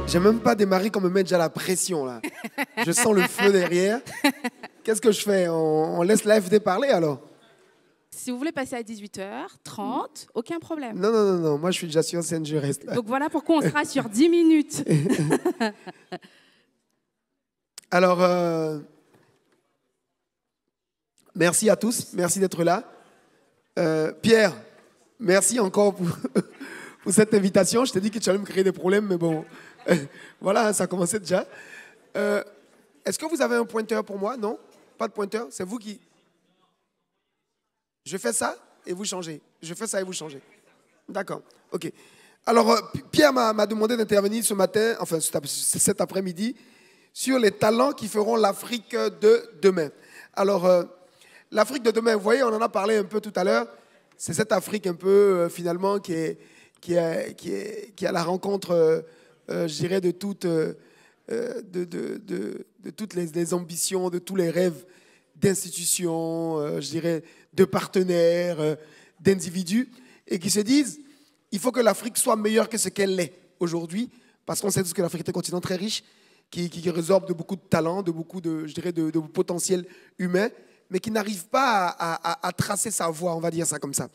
J'ai même pas démarré qu'on me met déjà la pression là. Je sens le feu derrière. Qu'est-ce que je fais? On laisse l'AFD parler alors? Si vous voulez passer à 18h30, aucun problème. Non, non, non, non. Moi je suis déjà sur scène, je reste. Donc voilà pourquoi on sera sur 10 minutes. Alors, merci à tous. Merci d'être là. Pierre, merci encore pour cette invitation. Je t'ai dit que tu allais me créer des problèmes, mais bon, voilà, ça a commencé déjà. Est-ce que vous avez un pointeur pour moi? Non? Pas de pointeur? C'est vous qui... Je fais ça et vous changez. Je fais ça et vous changez. D'accord, ok. Alors, Pierre m'a demandé d'intervenir ce matin, enfin cet après-midi, sur les talents qui feront l'Afrique de demain. Alors, l'Afrique de demain, vous voyez, on en a parlé un peu tout à l'heure. C'est cette Afrique un peu, finalement, qui est à la rencontre, je dirais, de toutes les ambitions, de tous les rêves d'institutions, je dirais, de partenaires, d'individus, et qui se disent, il faut que l'Afrique soit meilleure que ce qu'elle est aujourd'hui, parce qu'on sait tous que l'Afrique est un continent très riche, qui résorbe de beaucoup de talents, de beaucoup de, je dirais, de potentiel humain, mais qui n'arrive pas à tracer sa voie, on va dire ça comme ça.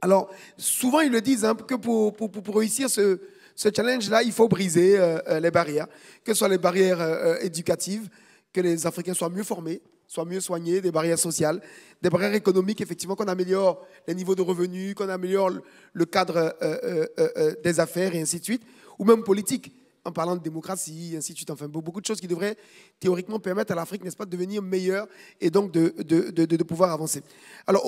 Alors, souvent, ils le disent, hein, que pour réussir ce challenge-là, il faut briser les barrières, que ce soit les barrières éducatives, que les Africains soient mieux formés, soient mieux soignés, des barrières sociales, des barrières économiques, effectivement, qu'on améliore les niveaux de revenus, qu'on améliore le cadre des affaires et ainsi de suite, ou même politique, en parlant de démocratie, et ainsi de suite. Enfin, beaucoup de choses qui devraient théoriquement permettre à l'Afrique, n'est-ce pas, de devenir meilleure et donc de pouvoir avancer. Alors,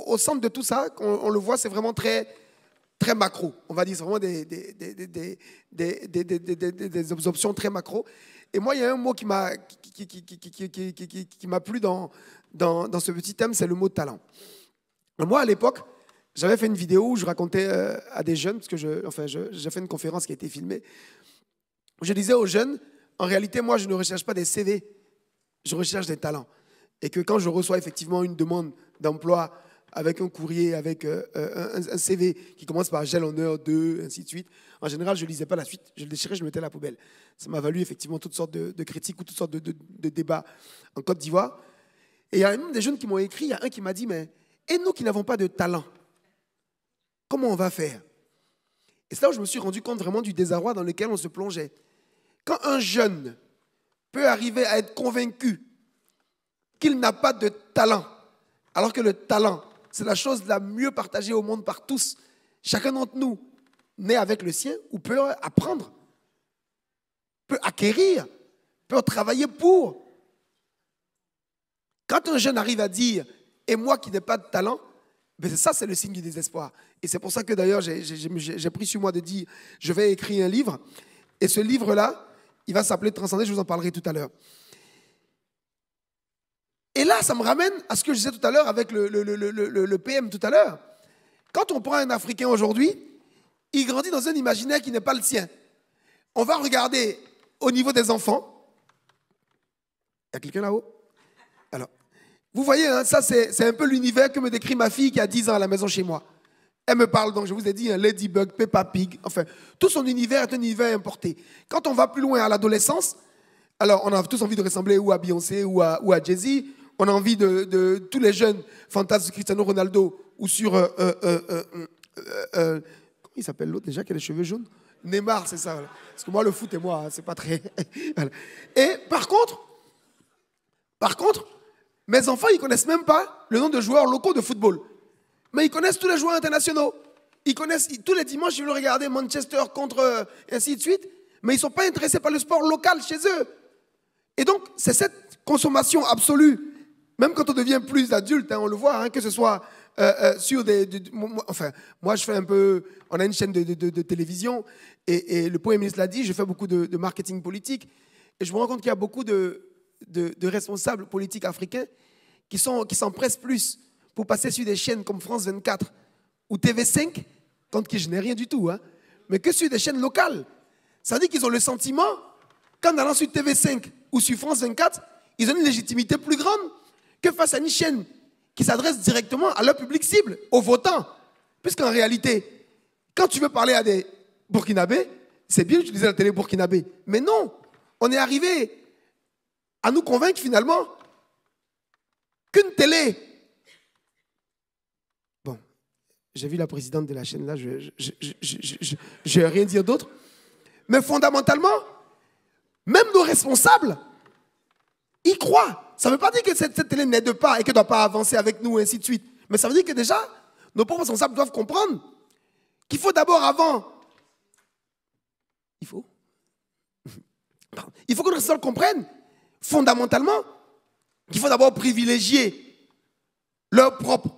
au centre de tout ça, on le voit, c'est vraiment très, très macro. On va dire, c'est vraiment des options très macro. Et moi, il y a un mot qui m'a plu dans ce petit thème, c'est le mot talent. Moi, à l'époque, j'avais fait une vidéo où je racontais à des jeunes, parce que j'ai fait une conférence qui a été filmée, où je disais aux jeunes, en réalité, moi, je ne recherche pas des CV, je recherche des talents. Et que quand je reçois effectivement une demande d'emploi avec un courrier, avec un CV qui commence par j'ai l'honneur de, ainsi de suite, en général, je ne lisais pas la suite, je le déchirais, je le mettais à la poubelle. Ça m'a valu effectivement toutes sortes de critiques ou toutes sortes de débats en Côte d'Ivoire. Et il y a même des jeunes qui m'ont écrit, il y a un qui m'a dit, mais et nous qui n'avons pas de talent, comment on va faire? Et c'est là où je me suis rendu compte vraiment du désarroi dans lequel on se plongeait. Quand un jeune peut arriver à être convaincu qu'il n'a pas de talent, alors que le talent, c'est la chose la mieux partagée au monde par tous, chacun d'entre nous naît avec le sien ou peut apprendre, peut acquérir, peut travailler pour. Quand un jeune arrive à dire « et moi qui n'ai pas de talent », ben ça, c'est le signe du désespoir. Et c'est pour ça que d'ailleurs, j'ai pris sur moi de dire « je vais écrire un livre ». Et ce livre-là, il va s'appeler « Transcender », je vous en parlerai tout à l'heure. Et là, ça me ramène à ce que je disais tout à l'heure avec le PM tout à l'heure. Quand on prend un Africain aujourd'hui, il grandit dans un imaginaire qui n'est pas le sien. On va regarder au niveau des enfants. Il y a quelqu'un là-haut? Alors, vous voyez, hein, ça c'est un peu l'univers que me décrit ma fille qui a 10 ans à la maison chez moi. Elle me parle donc, je vous ai dit, hein, Ladybug, Peppa Pig, enfin, tout son univers est un univers importé. Quand on va plus loin à l'adolescence, alors on a tous envie de ressembler ou à Beyoncé ou à Jay-Z, on a envie de tous les jeunes fantasmes de Cristiano Ronaldo ou sur... comment il s'appelle l'autre déjà qui a les cheveux jaunes? Neymar, c'est ça. Voilà. Parce que moi, le foot et moi, hein, c'est pas très... Voilà. Et par contre, mes enfants, ils connaissent même pas le nom de joueurs locaux de football. Mais ils connaissent tous les joueurs internationaux. Ils connaissent, tous les dimanches, ils veulent regarder Manchester contre ainsi de suite. Mais ils ne sont pas intéressés par le sport local chez eux. Et donc, c'est cette consommation absolue. Même quand on devient plus adulte, hein, on le voit, hein, que ce soit sur enfin, moi, je fais un peu... On a une chaîne de télévision et le Premier ministre l'a dit, je fais beaucoup de marketing politique. Et je me rends compte qu'il y a beaucoup de responsables politiques africains qui s'empressent plus pour passer sur des chaînes comme France 24 ou TV5, contre qui je n'ai rien du tout, hein, mais que sur des chaînes locales. Ça veut dire qu'ils ont le sentiment qu'en allant sur TV5 ou sur France 24, ils ont une légitimité plus grande que face à une chaîne qui s'adresse directement à leur public cible, aux votants. Puisqu'en réalité, quand tu veux parler à des Burkinabés, c'est bien d'utiliser la télé burkinabé. Mais non, on est arrivé à nous convaincre finalement qu'une télé... Bon, j'ai vu la présidente de la chaîne là, je ne vais rien dire d'autre. Mais fondamentalement, même nos responsables, ils croient. Ça ne veut pas dire que cette télé n'aide pas et qu'elle ne doit pas avancer avec nous, et ainsi de suite. Mais ça veut dire que déjà, nos propres responsables doivent comprendre qu'il faut d'abord avant... Il faut que nos responsables comprennent fondamentalement qu'il faut d'abord privilégier leur propre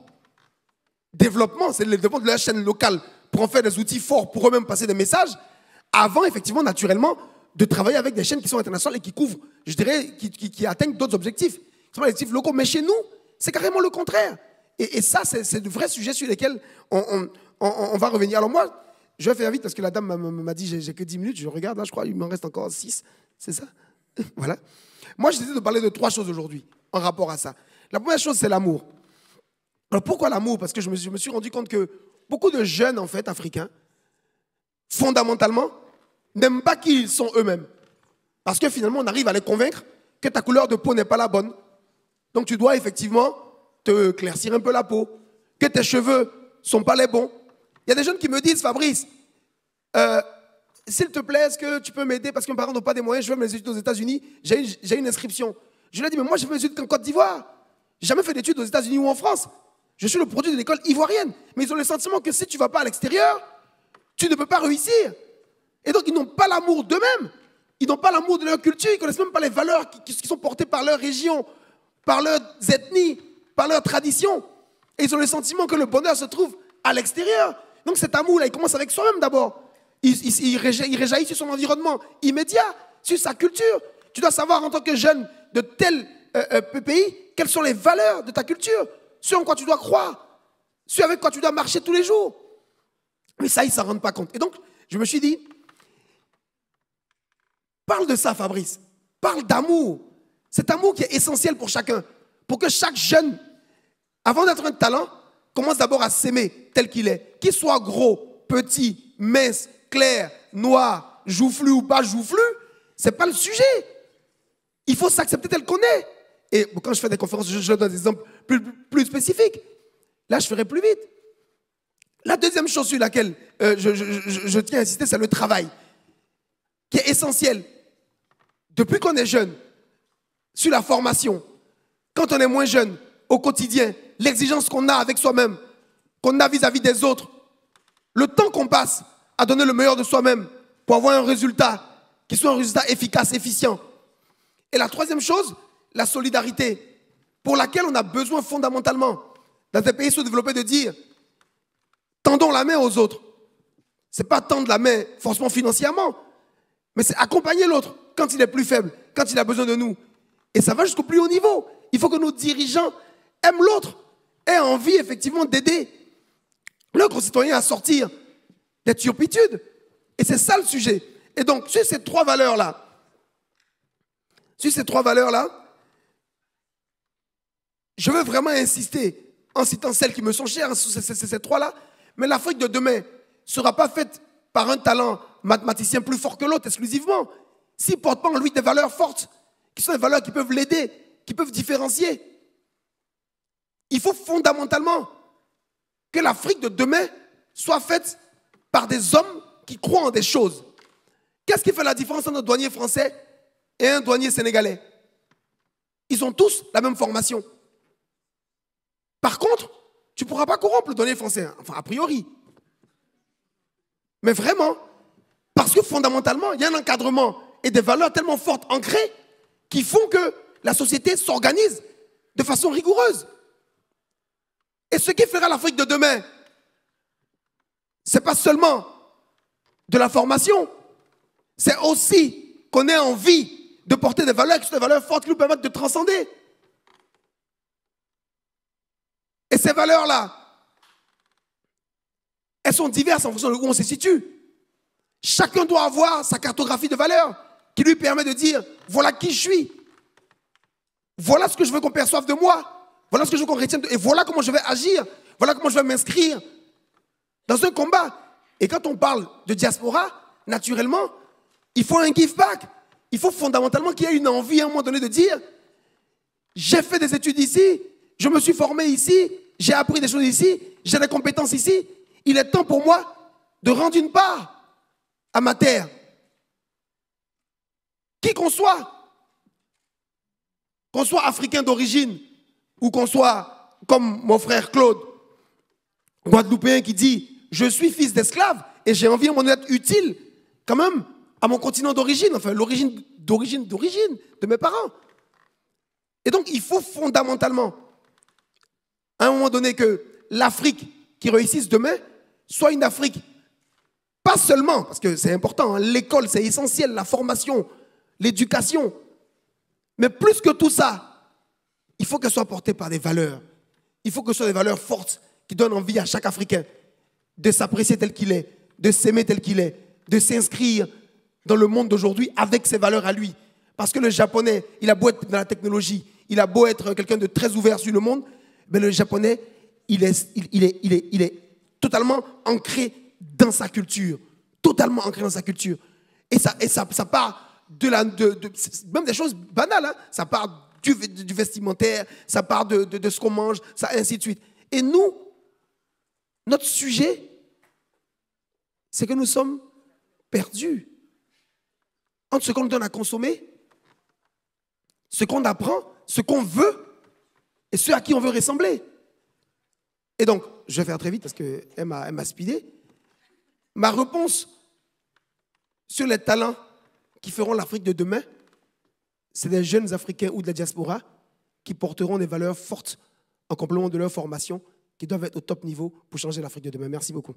développement, c'est le développement de leur chaîne locale pour en faire des outils forts pour eux-mêmes passer des messages, avant effectivement, naturellement, de travailler avec des chaînes qui sont internationales et qui couvrent, je dirais, qui atteignent d'autres objectifs. Ce sont des objectifs locaux, mais chez nous, c'est carrément le contraire. Et ça, c'est de vrais sujets sur lesquels on va revenir. Alors moi, je vais faire vite parce que la dame m'a dit j'ai que 10 minutes, je regarde, là je crois il m'en reste encore 6, c'est ça? Voilà. Moi, j'ai décidé de parler de 3 choses aujourd'hui en rapport à ça. La première chose, c'est l'amour. Alors pourquoi l'amour? Parce que je me suis rendu compte que beaucoup de jeunes, en fait, africains, fondamentalement, n'aiment pas qui ils sont eux-mêmes. Parce que finalement, on arrive à les convaincre que ta couleur de peau n'est pas la bonne. Donc tu dois effectivement te éclaircir un peu la peau, que tes cheveux ne sont pas les bons. Il y a des jeunes qui me disent, Fabrice, s'il te plaît, est-ce que tu peux m'aider parce que mes parents n'ont pas des moyens, je veux mes études aux États-Unis, j'ai une inscription. Je lui ai dit, mais moi j'ai fait mes études en Côte d'Ivoire. J'ai jamais fait d'études aux États-Unis ou en France. Je suis le produit de l'école ivoirienne. Mais ils ont le sentiment que si tu ne vas pas à l'extérieur, tu ne peux pas réussir. Et donc ils n'ont pas l'amour d'eux-mêmes. Ils n'ont pas l'amour de leur culture. Ils ne connaissent même pas les valeurs qui sont portées par leur région, par leurs ethnies, par leurs traditions. Et ils ont le sentiment que le bonheur se trouve à l'extérieur. Donc cet amour-là, il commence avec soi-même d'abord. Il réjaillit sur son environnement immédiat, sur sa culture. Tu dois savoir en tant que jeune de tel pays, quelles sont les valeurs de ta culture, ce en quoi tu dois croire, ce avec quoi tu dois marcher tous les jours. Mais ça, ils ne s'en rendent pas compte. Et donc, je me suis dit, parle de ça, Fabrice. Parle d'amour. Cet amour qui est essentiel pour chacun. Pour que chaque jeune, avant d'être un talent, commence d'abord à s'aimer tel qu'il est. Qu'il soit gros, petit, mince, clair, noir, joufflu ou pas joufflu, ce n'est pas le sujet. Il faut s'accepter tel qu'on est. Et quand je fais des conférences, je donne des exemples plus spécifiques. Là, je ferai plus vite. La deuxième chose sur laquelle je tiens à insister, c'est le travail, qui est essentiel. Depuis qu'on est jeune, sur la formation, quand on est moins jeune, au quotidien, l'exigence qu'on a avec soi-même, qu'on a vis-à-vis des autres, le temps qu'on passe à donner le meilleur de soi-même pour avoir un résultat qui soit un résultat efficace, efficient. Et la troisième chose, la solidarité, pour laquelle on a besoin fondamentalement, dans des pays sous-développés, de dire tendons la main aux autres. Ce n'est pas tendre la main forcément financièrement, mais c'est accompagner l'autre quand il est plus faible, quand il a besoin de nous. Et ça va jusqu'au plus haut niveau. Il faut que nos dirigeants aiment l'autre, aient envie effectivement d'aider leurs concitoyens à sortir des turpitudes. Et c'est ça le sujet. Et donc, sur ces 3 valeurs-là, je veux vraiment insister en citant celles qui me sont chères, ces 3-là, mais l'Afrique de demain ne sera pas faite par un talent mathématicien plus fort que l'autre exclusivement. S'il ne porte pas en lui des valeurs fortes, qui sont des valeurs qui peuvent l'aider, qui peuvent différencier. Il faut fondamentalement que l'Afrique de demain soit faite par des hommes qui croient en des choses. Qu'est-ce qui fait la différence entre un douanier français et un douanier sénégalais? Ils ont tous la même formation. Par contre, tu ne pourras pas corrompre le douanier français, enfin a priori. Mais vraiment, parce que fondamentalement, il y a un encadrement et des valeurs tellement fortes ancrées qui font que la société s'organise de façon rigoureuse. Et ce qui fera l'Afrique de demain, ce n'est pas seulement de la formation, c'est aussi qu'on ait envie de porter des valeurs qui sont des valeurs fortes qui nous permettent de transcender. Et ces valeurs-là, elles sont diverses en fonction de où on se situe. Chacun doit avoir sa cartographie de valeurs qui lui permet de dire, voilà qui je suis. Voilà ce que je veux qu'on perçoive de moi. Voilà ce que je veux qu'on retienne. Et voilà comment je vais agir. Voilà comment je vais m'inscrire dans un combat. Et quand on parle de diaspora, naturellement, il faut un give back. Il faut fondamentalement qu'il y ait une envie à un moment donné de dire j'ai fait des études ici, je me suis formé ici, j'ai appris des choses ici, j'ai des compétences ici. Il est temps pour moi de rendre une part à ma terre. Qui qu'on soit africain d'origine ou qu'on soit comme mon frère Claude, guadeloupéen qui dit je suis fils d'esclave et j'ai envie d'être utile quand même à mon continent d'origine, enfin l'origine d'origine de mes parents. Et donc il faut fondamentalement à un moment donné que l'Afrique qui réussisse demain soit une Afrique, pas seulement, parce que c'est important, hein, l'école c'est essentiel, la formation, l'éducation, mais plus que tout ça, il faut qu'elle soit portée par des valeurs. Il faut que ce soit des valeurs fortes qui donnent envie à chaque Africain de s'apprécier tel qu'il est, de s'aimer tel qu'il est, de s'inscrire dans le monde d'aujourd'hui avec ses valeurs à lui. Parce que le Japonais, il a beau être dans la technologie, il a beau être quelqu'un de très ouvert sur le monde, mais le Japonais, il est totalement ancré dans sa culture. Totalement ancré dans sa culture. Et ça part même des choses banales. Hein. Ça part du vestimentaire, ça part de ce qu'on mange, ça, ainsi de suite. Et nous, notre sujet, c'est que nous sommes perdus entre ce qu'on nous donne à consommer, ce qu'on apprend, ce qu'on veut et ceux à qui on veut ressembler. Et donc, je vais faire très vite parce qu'elle m'a speedé. Ma réponse sur les talents qui feront l'Afrique de demain, c'est des jeunes Africains ou de la diaspora qui porteront des valeurs fortes en complément de leur formation, qui doivent être au top niveau pour changer l'Afrique de demain. Merci beaucoup.